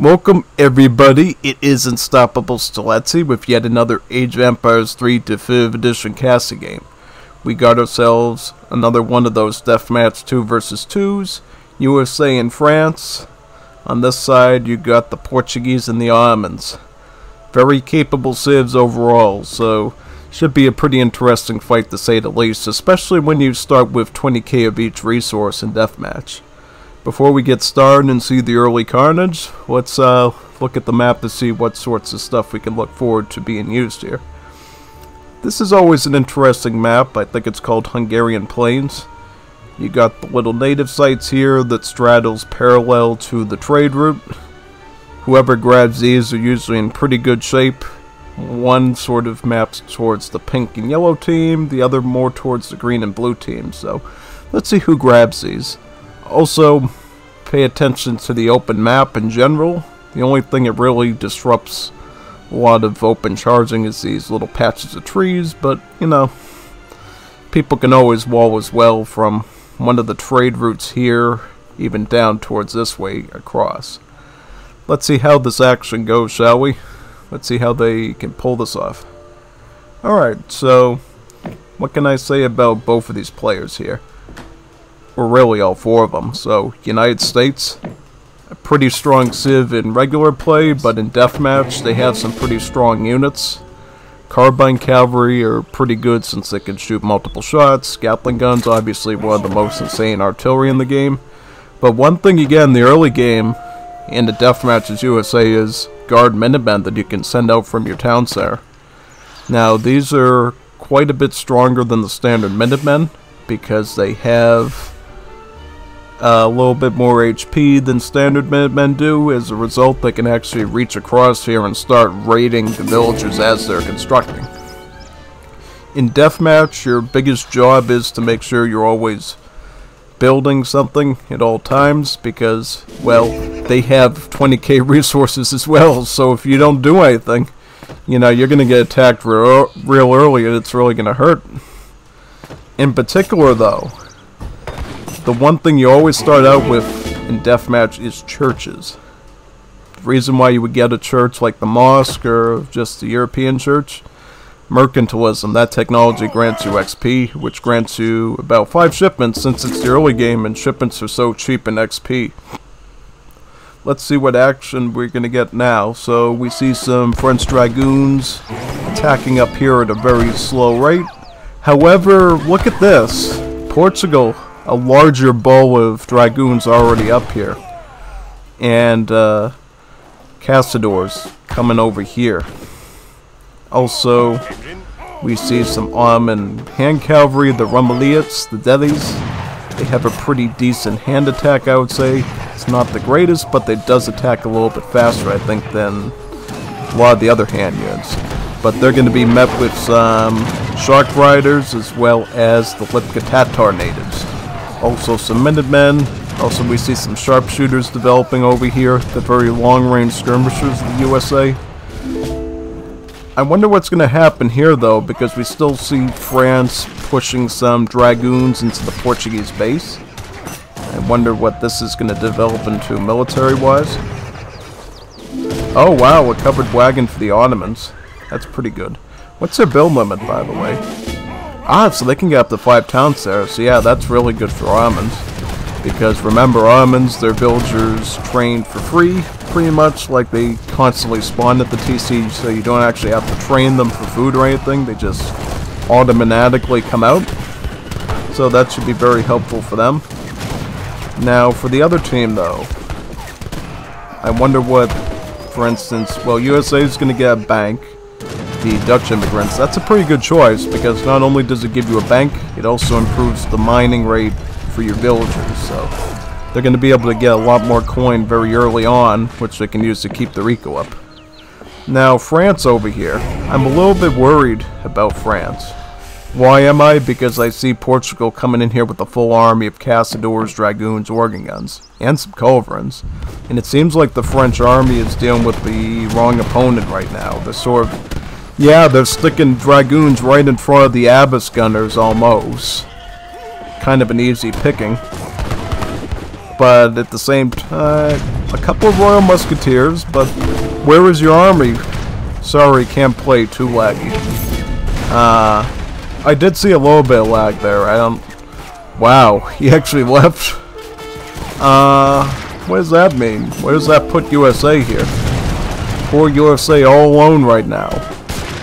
Welcome everybody, it is Unstoppable Stiletzi with yet another Age of Empires 3 Definitive Edition casting game. We got ourselves another one of those Deathmatch 2 vs 2s, USA and France. On this side you got the Portuguese and the Ottomans. Very capable civs overall, so should be a pretty interesting fight to say the least, especially when you start with 20k of each resource in Deathmatch. Before we get started and see the early carnage, let's look at the map to see what sorts of stuff we can look forward to being used here. This is always an interesting map. I think it's called Hungarian Plains. You got the little native sites here that straddles parallel to the trade route. Whoever grabs these are usually in pretty good shape. One sort of maps towards the pink and yellow team, the other more towards the green and blue team. So let's see who grabs these. Also, pay attention to the open map in general. The only thing that really disrupts a lot of open charging is these little patches of trees, but, you know, people can always wall as well from one of the trade routes here, even down towards this way across. Let's see how this action goes, shall we? Let's see how they can pull this off. Alright, so, what can I say about both of these players here? Or really all four of them. So, United States, a pretty strong civ in regular play, but in deathmatch they have some pretty strong units. Carbine cavalry are pretty good since they can shoot multiple shots. Gatling guns, obviously one of the most insane artillery in the game. But one thing you get in the early game, in the deathmatches USA, is guard Minutemen that you can send out from your town center. Now, these are quite a bit stronger than the standard Minutemen, because they have a little bit more HP than standard Minutemen do. As a result, they can actually reach across here and start raiding the villagers as they're constructing. In Deathmatch, your biggest job is to make sure you're always building something at all times, because, well, they have 20k resources as well, so if you don't do anything, you know, you're going to get attacked real early and it's really going to hurt. In particular, though, the one thing you always start out with in Deathmatch is churches. The reason why you would get a church like the mosque or just the European church, mercantilism. That technology grants you XP, which grants you about 5 shipments since it's the early game and shipments are so cheap in XP. Let's see what action we're going to get now. So we see some French dragoons attacking up here at a very slow rate. However, look at this. Portugal, a larger bow of dragoons already up here. And Caçadores coming over here. Also, we see some Ottoman hand cavalry, the Rumeliets, the Devis. They have a pretty decent hand attack, I would say. It's not the greatest, but it does attack a little bit faster, I think, than a lot of the other hand units. But they're going to be met with some Shark Riders as well as the Lipka Tatar natives. Also some Minutemen. Also we see some sharpshooters developing over here, the very long-range skirmishers of the USA. I wonder what's going to happen here though, because we still see France pushing some dragoons into the Portuguese base. I wonder what this is going to develop into military-wise. Oh wow, a covered wagon for the Ottomans. That's pretty good. What's their build limit, by the way? Ah, so they can get up to 5 towns there. So yeah, that's really good for Ottomans. Because remember, Ottomans, their villagers train for free, pretty much. Like, they constantly spawn at the TC, so you don't actually have to train them for food or anything. They just automatically come out. So that should be very helpful for them. Now, for the other team, though, I wonder what, for instance, well, USA is going to get a bank. The Dutch immigrants, that's a pretty good choice, because not only does it give you a bank, it also improves the mining rate for your villagers, so they're going to be able to get a lot more coin very early on, which they can use to keep their eco up. Now, France over here, I'm a little bit worried about France. Why am I? Because I see Portugal coming in here with a full army of Caçadores, Dragoons, Organ Guns, and some Culverins, and it seems like the French army is dealing with the wrong opponent right now. They're sort of, yeah, they're sticking dragoons right in front of the Abyss gunners almost. Kind of an easy picking. but at the same time, a couple of Royal Musketeers, but where is your army? Sorry, can't play, too laggy. I did see a little bit of lag there. Wow, he actually left. What does that mean? Where does that put USA here? Poor USA all alone right now.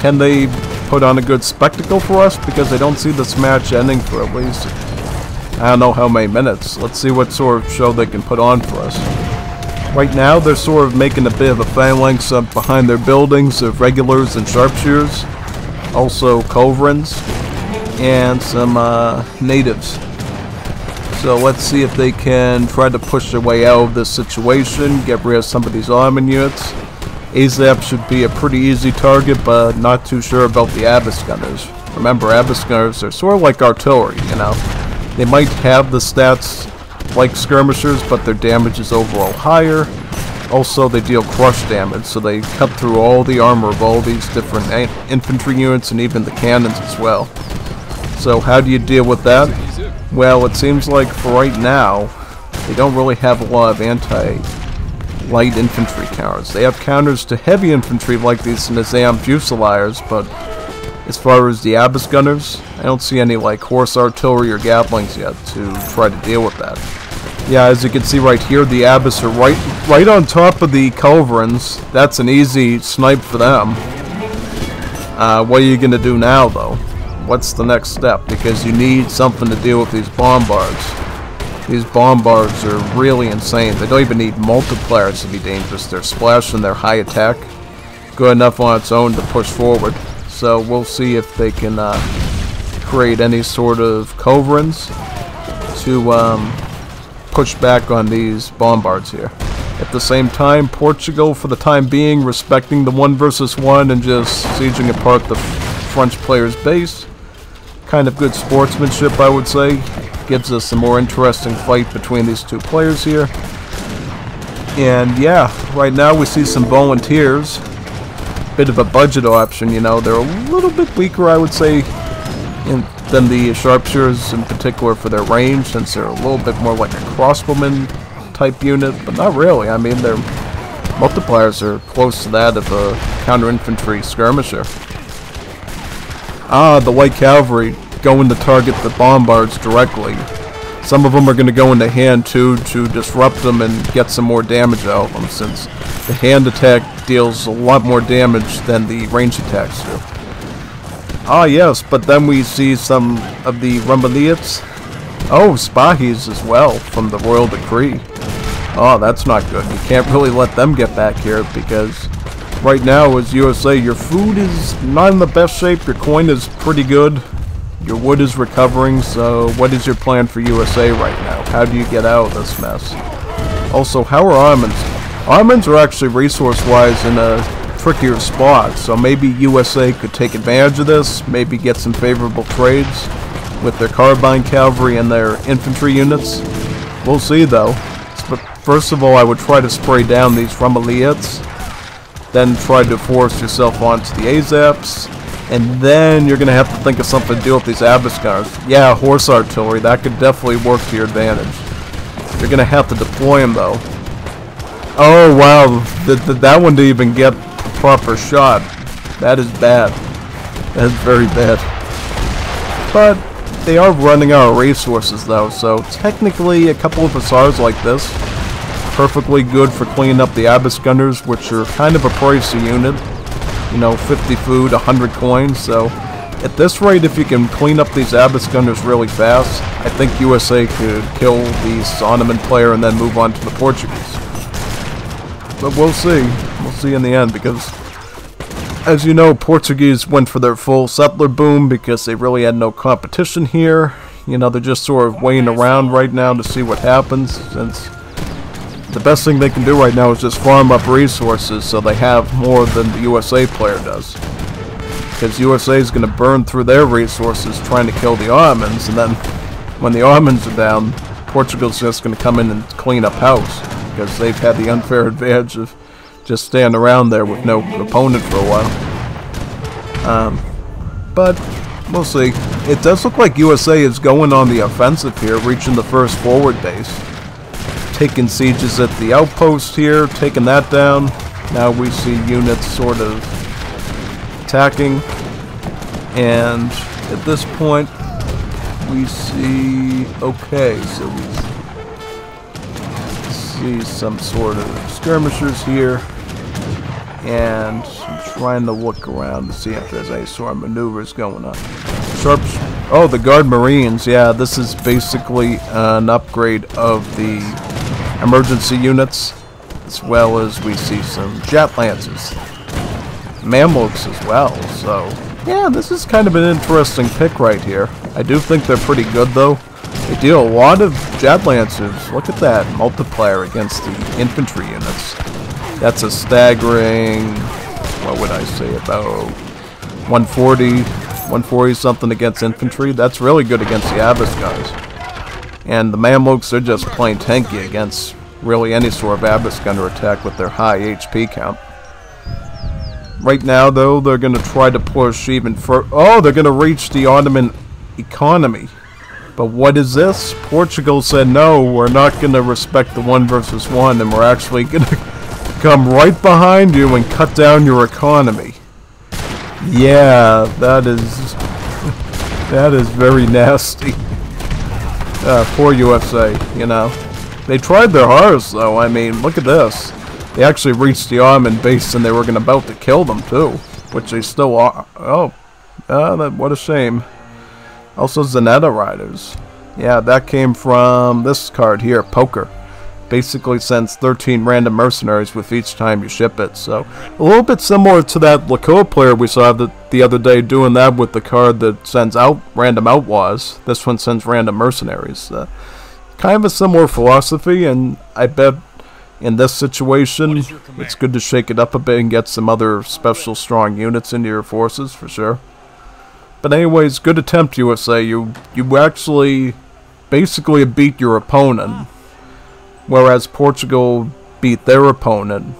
Can they put on a good spectacle for us? Because I don't see this match ending for at least, I don't know how many minutes. Let's see what sort of show they can put on for us. Right now, they're sort of making a bit of a phalanx up behind their buildings of regulars and sharpshooters. Also, culverins and some natives. So let's see if they can try to push their way out of this situation, get rid of some of these armament units. AZAP should be a pretty easy target, but not too sure about the Abyss Gunners. Remember, Abyss Gunners are sort of like artillery, you know. They might have the stats like skirmishers, but their damage is overall higher. Also, they deal crush damage, so they cut through all the armor of all these different infantry units and even the cannons as well. So how do you deal with that? Well, it seems like for right now, they don't really have a lot of anti-light infantry counters. They have counters to heavy infantry like these Nizam Fusiliers, but as far as the Abyss Gunners, I don't see any like horse artillery or Gatlings yet to try to deal with that. Yeah, as you can see right here, the Abyss are right on top of the culverins. That's an easy snipe for them. What are you going to do now, though? What's the next step? Because you need something to deal with these bombards. These bombards are really insane. They don't even need multipliers to be dangerous. Their splash and their high attack, good enough on its own to push forward. So we'll see if they can create any sort of culverins to push back on these bombards here. At the same time, Portugal, for the time being, respecting the 1 versus 1 and just sieging apart the French player's base. Kind of good sportsmanship, I would say. Gives us a more interesting fight between these two players here. And yeah, right now we see some volunteers. Bit of a budget option, you know. They're a little bit weaker, I would say, than the sharpshooters in particular for their range, since they're a little bit more like a crossbowman type unit, but not really. I mean, their multipliers are close to that of a counter-infantry skirmisher. The light cavalry going to target the bombards directly. Some of them are going to go into hand too to disrupt them and get some more damage out of them, since the hand attack deals a lot more damage than the range attacks do. Yes, but then we see some of the Rumeliets. Oh, Spahis as well from the Royal Decree. Oh, that's not good. You can't really let them get back here, because right now as USA, your food is not in the best shape, your coin is pretty good, your wood is recovering, so what is your plan for USA right now? How do you get out of this mess? Also, how are Armaments? Armaments are actually resource-wise in a trickier spot, so maybe USA could take advantage of this, maybe get some favorable trades with their carbine cavalry and their infantry units. We'll see though. But first of all, I would try to spray down these Rumeliets, then try to force yourself onto the AZAPs, and then you're going to have to think of something to do with these Abyss Gunners. Yeah, horse artillery, that could definitely work to your advantage. You're going to have to deploy them though. Oh wow, that one didn't even get a proper shot. That is bad. That is very bad. But they are running out of resources though, so technically a couple of hussars like this, perfectly good for cleaning up the Abyss Gunners, which are kind of a pricey unit. You know, 50 food, 100 coins, so at this rate, if you can clean up these Abyss Gunners really fast, I think USA could kill the Ottoman player and then move on to the Portuguese. But we'll see. We'll see in the end, because as you know, Portuguese went for their full settler boom because they really had no competition here. You know, they're just sort of waiting around right now to see what happens, since the best thing they can do right now is just farm up resources so they have more than the USA player does. Because USA is going to burn through their resources trying to kill the Ottomans, and then when the Ottomans are down, Portugal's just going to come in and clean up house, because they've had the unfair advantage of just standing around there with no opponent for a while. But we'll see. It does look like USA is going on the offensive here, reaching the first forward base. taking sieges at the outpost here, taking that down. Now we see units sort of attacking, and at this point we see, okay, so we see some sort of skirmishers here, and I'm trying to look around to see if there's any sort of maneuvers going on. Sharps, oh, the Guard Marines, yeah, this is basically an upgrade of the emergency units, as well as we see some jet lancers, Mamluks as well. So yeah, this is kind of an interesting pick right here. I do think they're pretty good though. They deal a lot of jet lancers. Look at that multiplier against the infantry units. That's a staggering, what would I say, about 140 something against infantry. That's really good against the Abyss guys. And the Mamluks are just plain tanky against really any sort of Abyss gunner attack with their high HP count. Right now, though, they're going to try to push even further. Oh, they're going to reach the Ottoman economy. But what is this? Portugal said, no, we're not going to respect the 1 versus 1, and we're actually going to come right behind you and cut down your economy. Yeah, that is that is very nasty. Poor USA, you know. They tried their hardest, though. I mean, look at this. They actually reached the Ottoman base, and they were about to kill them, too. Which they still are. Oh, what a shame. Also, Zanetta Riders. Yeah, that came from this card here, Poker. Basically sends 13 random mercenaries with each time you ship it. So, a little bit similar to that Lakoa player we saw the other day doing that with the card that sends out random outlaws. This one sends random mercenaries. Kind of a similar philosophy, and I bet in this situation, it's good to shake it up a bit and get some other special strong units into your forces, for sure. But anyways, good attempt, USA. You actually basically beat your opponent, whereas Portugal beat their opponent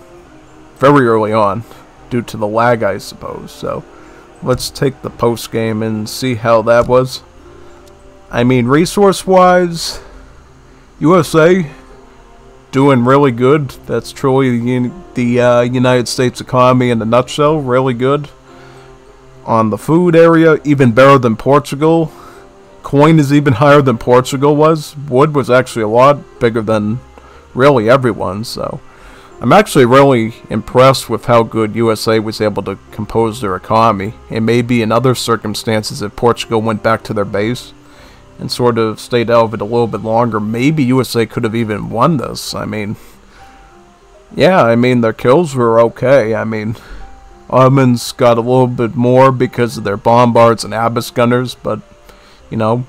very early on, due to the lag, I suppose. So, let's take the post-game and see how that was. I mean, resource-wise, USA doing really good. That's truly the United States economy in a nutshell. Really good. On the food area, even better than Portugal. Coin is even higher than Portugal was. Wood was actually a lot bigger than really everyone. So I'm actually really impressed with how good USA was able to compose their economy. And maybe in other circumstances, if Portugal went back to their base and sort of stayed out of it a little bit longer, maybe USA could have even won this. I mean, yeah, I mean, their kills were okay. I mean, Ottomans got a little bit more because of their bombards and Abyss gunners, but, you know,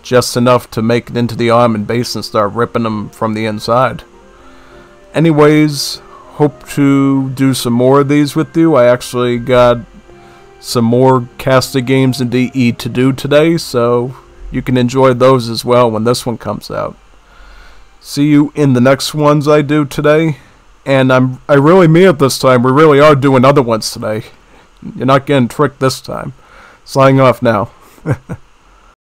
just enough to make it into the Ottoman base and start ripping them from the inside. Anyways, hope to do some more of these with you. I actually got some more Casta games in DE to do today, so you can enjoy those as well when this one comes out. See you in the next ones I do today. And I really mean it this time. We really are doing other ones today. You're not getting tricked this time. Signing off now.